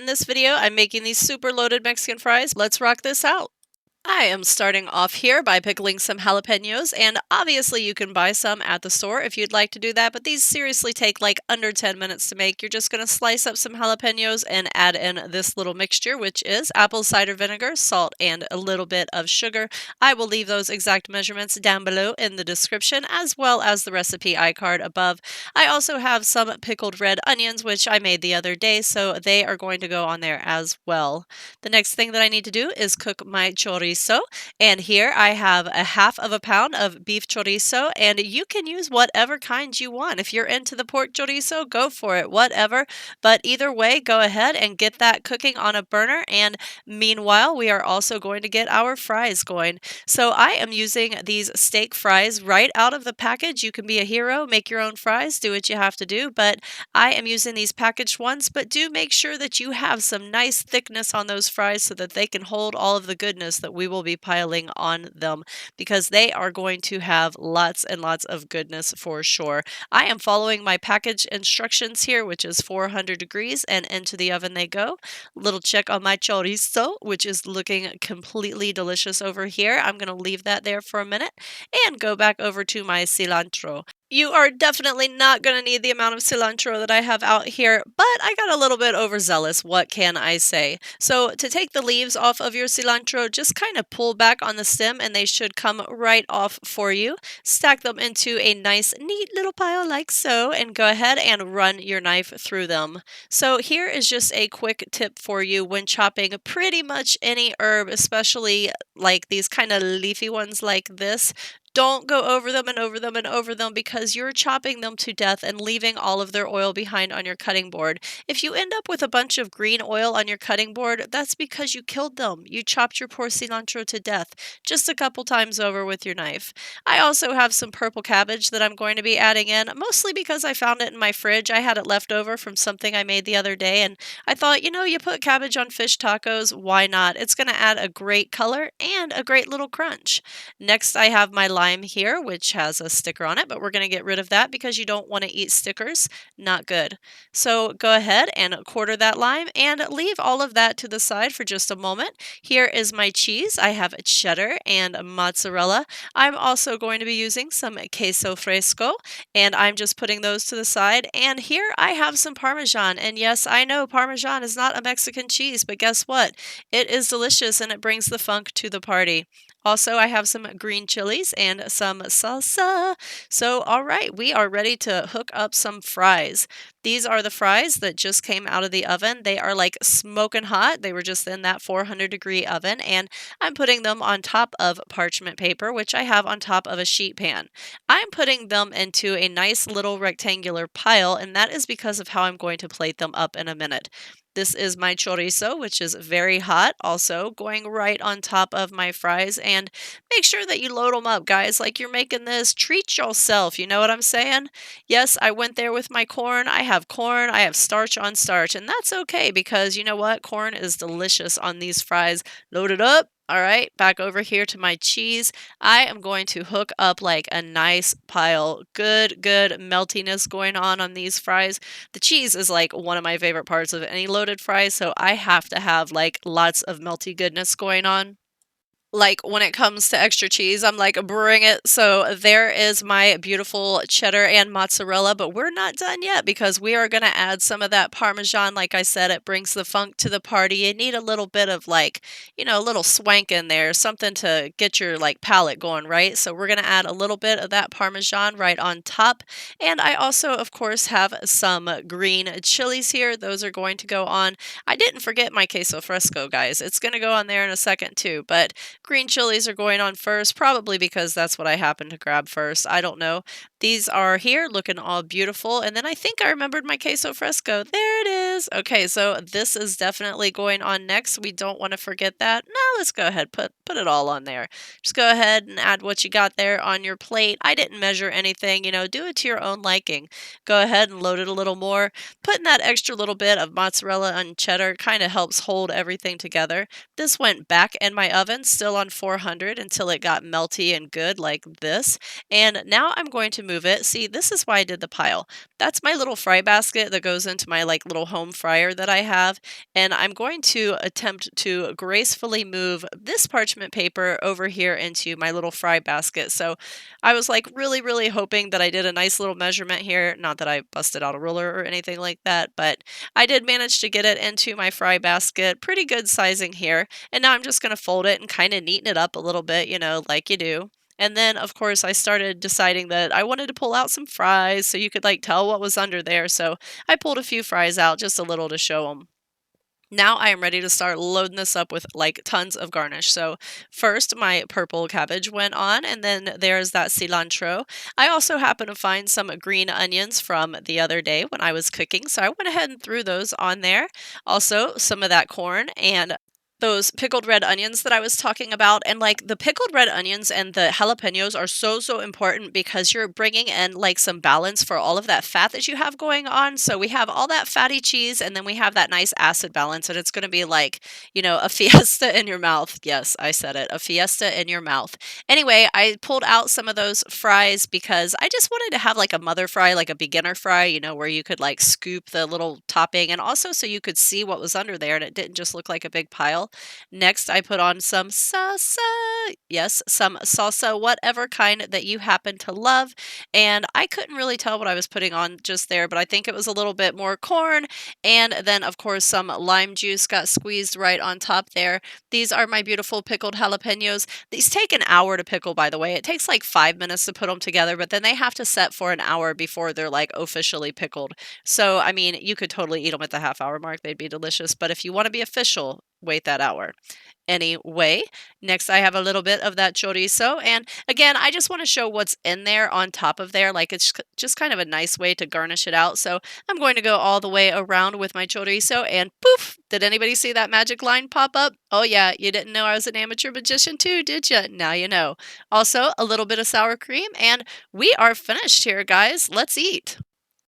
In this video, I'm making these super loaded Mexican fries. Let's rock this out. I am starting off here by pickling some jalapenos, and obviously you can buy some at the store if you'd like to do that, but these seriously take like under 10 minutes to make. You're just going to slice up some jalapenos and add in this little mixture, which is apple cider vinegar, salt, and a little bit of sugar. I will leave those exact measurements down below in the description, as well as the recipe iCard above. I also have some pickled red onions, which I made the other day, so they are going to go on there as well. The next thing that I need to do is cook my chorizo. And here I have a half of a pound of beef chorizo, and you can use whatever kind you want. If you're into the pork chorizo, go for it, whatever. But either way, go ahead and get that cooking on a burner. And meanwhile, we are also going to get our fries going. So I am using these steak fries right out of the package. You can be a hero, make your own fries, do what you have to do. But I am using these packaged ones, but do make sure that you have some nice thickness on those fries so that they can hold all of the goodness that we will be piling on them, because they are going to have lots and lots of goodness for sure. I am following my package instructions here, which is 400 degrees, and into the oven they go. Little check on my chorizo, which is looking completely delicious over here. I'm going to leave that there for a minute and go back over to my cilantro. You are definitely not going to need the amount of cilantro that I have out here, but I got a little bit overzealous, what can I say? So to take the leaves off of your cilantro, just kind of pull back on the stem and they should come right off for you. Stack them into a nice, neat little pile like so, and go ahead and run your knife through them. So here is just a quick tip for you when chopping pretty much any herb, especially like these kind of leafy ones like this. Don't go over them and over them and over them, because you're chopping them to death and leaving all of their oil behind on your cutting board. If you end up with a bunch of green oil on your cutting board, that's because you killed them. You chopped your poor cilantro to death just a couple times over with your knife. I also have some purple cabbage that I'm going to be adding in, mostly because I found it in my fridge. I had it left over from something I made the other day, and I thought, you put cabbage on fish tacos, why not? It's going to add a great color and a great little crunch. Next, I have my lime here, which has a sticker on it, but we're going to get rid of that because you don't want to eat stickers. Not good. So go ahead and quarter that lime and leave all of that to the side for just a moment. Here is my cheese. I have cheddar and mozzarella. I'm also going to be using some Queso Fresco, and I'm just putting those to the side. And here I have some Parmesan. And yes, I know Parmesan is not a Mexican cheese, but guess what? It is delicious and it brings the funk to the party. Also, I have some green chilies and some salsa. So, all right, we are ready to hook up some fries. These are the fries that just came out of the oven. They are like smoking hot. They were just in that 400-degree oven, and I'm putting them on top of parchment paper, which I have on top of a sheet pan. I'm putting them into a nice little rectangular pile, and that is because of how I'm going to plate them up in a minute. This is my chorizo, which is very hot, also going right on top of my fries. And make sure that you load them up, guys. Like you're making this, treat yourself. You know what I'm saying? Yes, I went there with my corn. I have starch on starch, and that's okay because you know what? Corn is delicious on these fries. Load it up. All right, back over here to my cheese. I am going to hook up like a nice pile. Good meltiness going on these fries. The cheese is like one of my favorite parts of any loaded fries, so I have to have like lots of melty goodness going on. Like when it comes to extra cheese, I'm like, bring it. So there is my beautiful cheddar and mozzarella, but we're not done yet because we are going to add some of that Parmesan. Like I said, it brings the funk to the party. You need a little bit of like, a little swank in there, something to get your like palate going, right? So we're going to add a little bit of that Parmesan right on top. And I also, of course, have some green chilies here. Those are going to go on. I didn't forget my Queso Fresco, guys. It's going to go on there in a second too, but green chilies are going on first, probably because that's what I happened to grab first. I don't know. These are here looking all beautiful. And then I think I remembered my Queso Fresco. There it is. Okay, so this is definitely going on next. We don't want to forget that. Now let's go ahead, put it all on there. Just go ahead and add what you got there on your plate. I didn't measure anything, do it to your own liking. Go ahead and load it a little more. Putting that extra little bit of mozzarella and cheddar kind of helps hold everything together. This went back in my oven, still on 400 until it got melty and good like this. And now I'm going to move it. See, this is why I did the pile. That's my little fry basket that goes into my like little home fryer that I have. And I'm going to attempt to gracefully move this parchment paper over here into my little fry basket. So I was like really, really hoping that I did a nice little measurement here. Not that I busted out a ruler or anything like that, but I did manage to get it into my fry basket. Pretty good sizing here. And now I'm just going to fold it and kind of neaten it up a little bit, like you do. And then, of course, I started deciding that I wanted to pull out some fries so you could like tell what was under there. So I pulled a few fries out, just a little to show them. Now I am ready to start loading this up with like tons of garnish. So first my purple cabbage went on, and then there's that cilantro. I also happened to find some green onions from the other day when I was cooking, so I went ahead and threw those on there. Also some of that corn and those pickled red onions that I was talking about. And like the pickled red onions and the jalapenos are so, so important because you're bringing in like some balance for all of that fat that you have going on. So we have all that fatty cheese and then we have that nice acid balance. And it's going to be like, a fiesta in your mouth. Yes, I said it, a fiesta in your mouth. Anyway, I pulled out some of those fries because I just wanted to have like a mother fry, like a beginner fry, where you could like scoop the little topping and also so you could see what was under there and it didn't just look like a big pile. Next, I put on some salsa. Yes, some salsa, whatever kind that you happen to love. And I couldn't really tell what I was putting on just there, but I think it was a little bit more corn. And then, of course, some lime juice got squeezed right on top there. These are my beautiful pickled jalapenos. These take an hour to pickle, by the way. It takes like 5 minutes to put them together, but then they have to set for an hour before they're like officially pickled. So, I mean, you could totally eat them at the half-hour mark. They'd be delicious. But if you want to be official, wait that hour. Anyway, next I have a little bit of that chorizo. And again, I just want to show what's in there on top of there. Like it's just kind of a nice way to garnish it out. So I'm going to go all the way around with my chorizo and poof, did anybody see that magic line pop up? Oh yeah, you didn't know I was an amateur magician too, did you? Now you know. Also, a little bit of sour cream and we are finished here, guys. Let's eat.